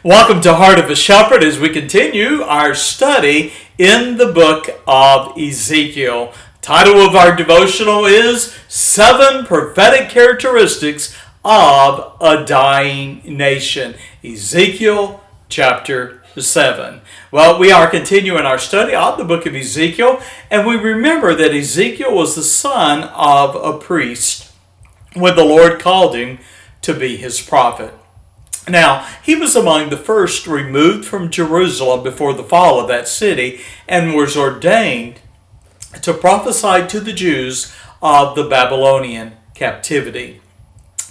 Welcome to Heart of a Shepherd as we continue our study in the book of Ezekiel. Title of our devotional is 7 Prophetic Characteristics of a Dying Nation. Ezekiel chapter 7. Well, we are continuing our study on the book of Ezekiel, and we remember that Ezekiel was the son of a priest when the Lord called him to be his prophet. Now, he was among the first removed from Jerusalem before the fall of that city and was ordained to prophesy to the Jews of the Babylonian captivity.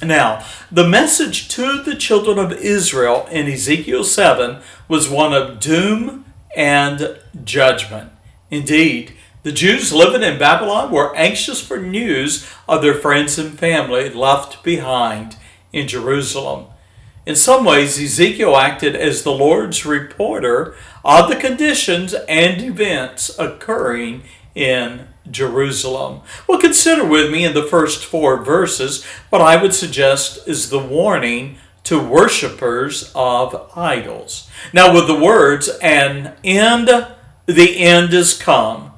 Now, the message to the children of Israel in Ezekiel 7 was one of doom and judgment. Indeed, the Jews living in Babylon were anxious for news of their friends and family left behind in Jerusalem. In some ways, Ezekiel acted as the Lord's reporter of the conditions and events occurring in Jerusalem. Well, consider with me in the first 4 verses what I would suggest is the warning to worshipers of idols. Now, with the words, "and the end is come,"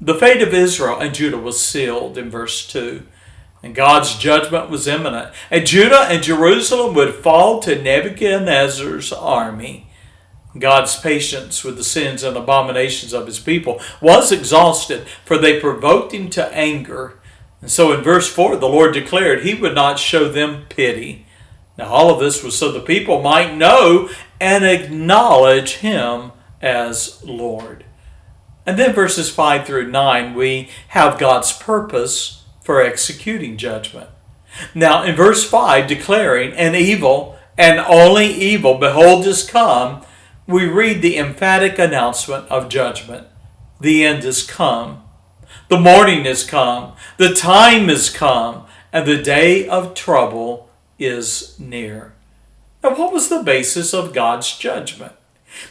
the fate of Israel and Judah was sealed in verse 2. And God's judgment was imminent. And Judah and Jerusalem would fall to Nebuchadnezzar's army. God's patience with the sins and abominations of his people was exhausted, for they provoked him to anger. And so in verse 4, the Lord declared he would not show them pity. Now all of this was so the people might know and acknowledge him as Lord. And then verses 5 through 9, we have God's purpose for executing judgment. Now in verse 5, declaring, "And evil, and only evil, behold is come," we read the emphatic announcement of judgment. The end is come. The morning is come. The time is come. And the day of trouble is near. Now what was the basis of God's judgment?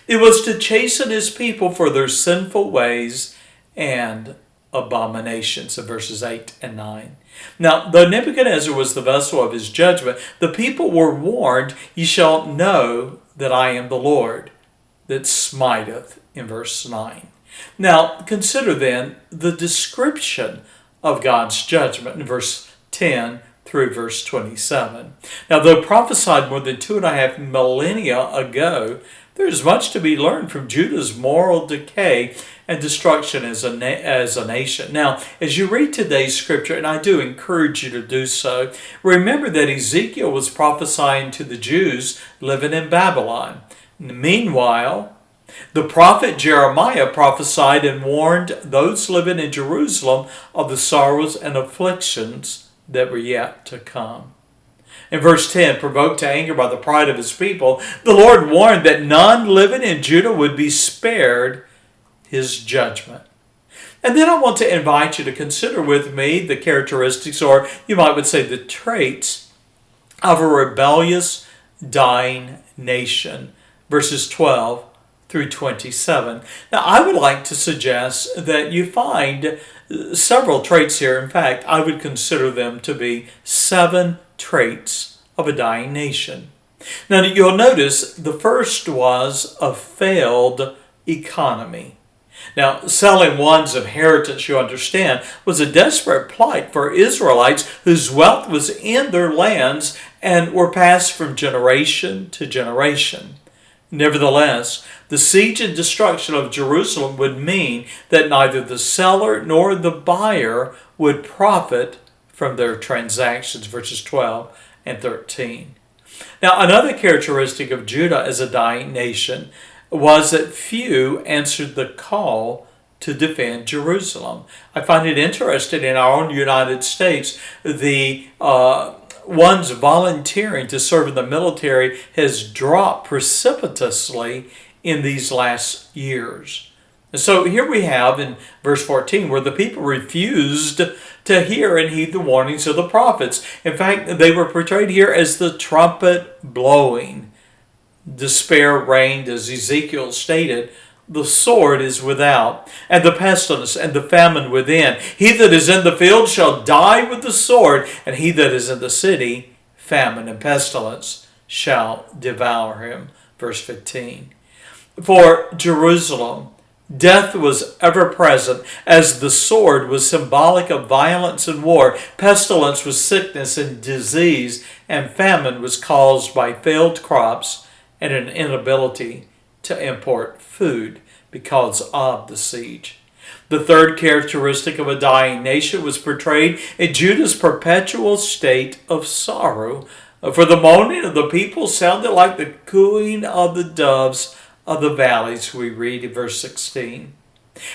It was to chasten his people for their sinful ways and abominations, in verses 8 and 9. Now, though Nebuchadnezzar was the vessel of his judgment, the people were warned, "Ye shall know that I am the Lord that smiteth," in verse 9. Now, consider then the description of God's judgment in verse 10 through verse 27. Now, though prophesied more than 2.5 millennia ago, there is much to be learned from Judah's moral decay and destruction as a nation. Now, as you read today's scripture, and I do encourage you to do so, remember that Ezekiel was prophesying to the Jews living in Babylon. Meanwhile, the prophet Jeremiah prophesied and warned those living in Jerusalem of the sorrows and afflictions that were yet to come. In verse 10, provoked to anger by the pride of his people, the Lord warned that none living in Judah would be spared his judgment. And then I want to invite you to consider with me the characteristics, or you might say the traits, of a rebellious, dying nation. Verses 12 through 27. Now, I would like to suggest that you find several traits here. In fact, I would consider them to be 7 traits of a dying nation. Now, you'll notice the first was a failed economy. Now, selling one's inheritance, you understand, was a desperate plight for Israelites whose wealth was in their lands and were passed from generation to generation. Nevertheless, the siege and destruction of Jerusalem would mean that neither the seller nor the buyer would profit from their transactions, verses 12 and 13. Now, another characteristic of Judah as a dying nation was that few answered the call to defend Jerusalem. I find it interesting in our own United States, the ones volunteering to serve in the military has dropped precipitously in these last years. And so here we have in verse 14 where the people refused to hear and heed the warnings of the prophets. In fact, they were portrayed here as the trumpet blowing. Despair reigned, as Ezekiel stated, "The sword is without, and the pestilence and the famine within. He that is in the field shall die with the sword, and he that is in the city, famine and pestilence shall devour him." verse 15. For Jerusalem, death was ever present, as the sword was symbolic of violence and war. Pestilence was sickness and disease, and famine was caused by failed crops and an inability to import food because of the siege. The third characteristic of a dying nation was portrayed in Judah's perpetual state of sorrow. For the moaning of the people sounded like the cooing of the doves of the valleys, we read in verse 16.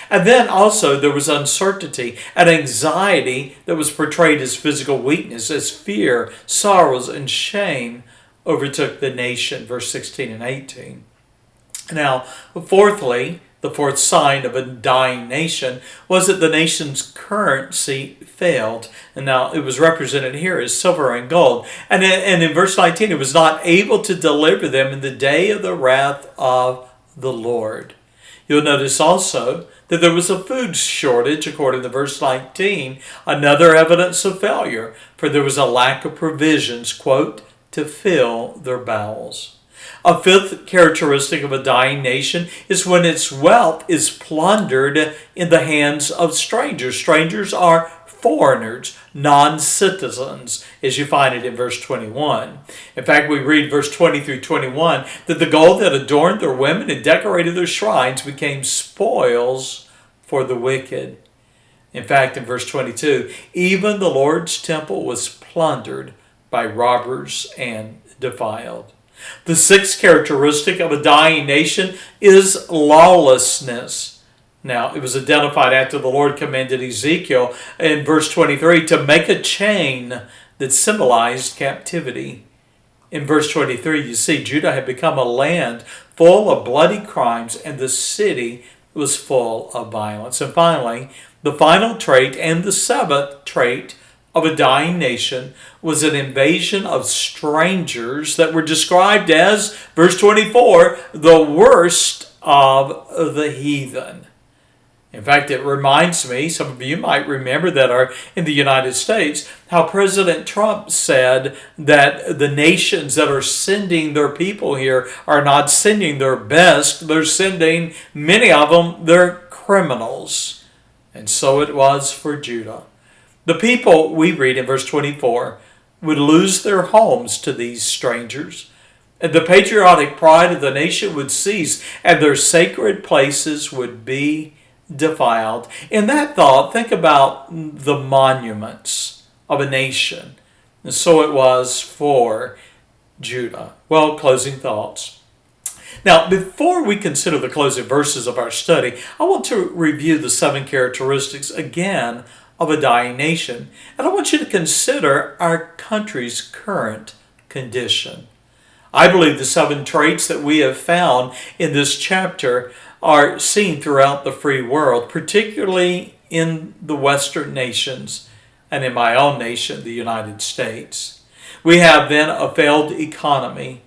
And then also there was uncertainty and anxiety that was portrayed as physical weakness, as fear, sorrows, and shame overtook the nation, verse 16 and 18. Now, fourthly, the fourth sign of a dying nation was that the nation's currency failed. And now it was represented here as silver and gold. And in verse 19, it was not able to deliver them in the day of the wrath of the Lord. You'll notice also that there was a food shortage, according to verse 19, another evidence of failure, for there was a lack of provisions, quote, to fill their bowels. A fifth characteristic of a dying nation is when its wealth is plundered in the hands of strangers. Strangers are foreigners, non-citizens, as you find it in verse 21. In fact, we read verse 20 through 21 that the gold that adorned their women and decorated their shrines became spoils for the wicked. In fact, in verse 22, even the Lord's temple was plundered by robbers and defiled. The sixth characteristic of a dying nation is lawlessness. Now, it was identified after the Lord commanded Ezekiel in verse 23 to make a chain that symbolized captivity. In verse 23, you see Judah had become a land full of bloody crimes, and the city was full of violence. And finally, the final trait and the seventh trait of a dying nation was an invasion of strangers that were described as, verse 24, the worst of the heathen. In fact, it reminds me, some of you might remember that are in the United States, how President Trump said that the nations that are sending their people here are not sending their best, they're sending, many of them, their criminals. And so it was for Judah. The people, we read in verse 24, would lose their homes to these strangers, and the patriotic pride of the nation would cease, and their sacred places would be defiled. In that thought, think about the monuments of a nation. And so it was for Judah. Well, closing thoughts. Now, before we consider the closing verses of our study, I want to review the seven characteristics again of a dying nation. And I want you to consider our country's current condition. I believe the seven traits that we have found in this chapter are seen throughout the free world, particularly in the Western nations and in my own nation, the United States. We have then a failed economy,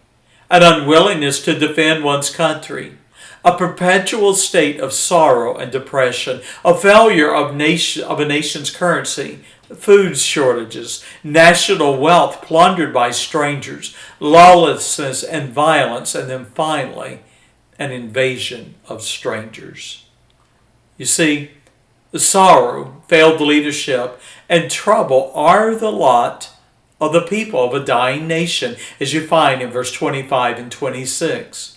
an unwillingness to defend one's country, a perpetual state of sorrow and depression, a failure of a nation's currency, food shortages, national wealth plundered by strangers, lawlessness and violence, and then finally, an invasion of strangers. You see, the sorrow, failed leadership, and trouble are the lot of the people of a dying nation, as you find in verse 25 and 26.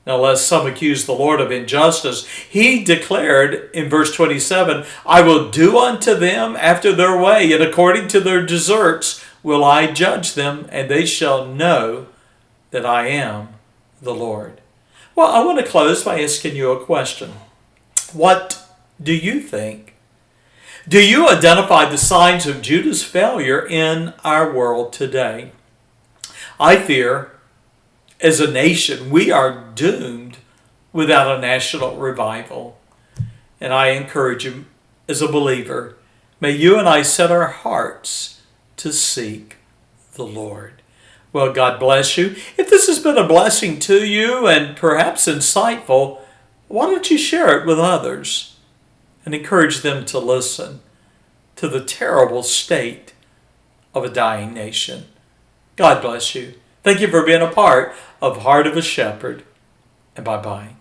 Now, lest some accuse the Lord of injustice, he declared in verse 27, I will do unto them after their way, and according to their deserts will I judge them, and they shall know that I am the Lord. Well, I want to close by asking you a question. What do you think? Do you identify the signs of Judah's failure in our world today? I fear, as a nation, we are doomed without a national revival. And I encourage you, as a believer, may you and I set our hearts to seek the Lord. Well, God bless you. If this has been a blessing to you and perhaps insightful, why don't you share it with others and encourage them to listen to the terrible state of a dying nation. God bless you. Thank Thank you for being a part of Heart of a Shepherd. And bye-bye.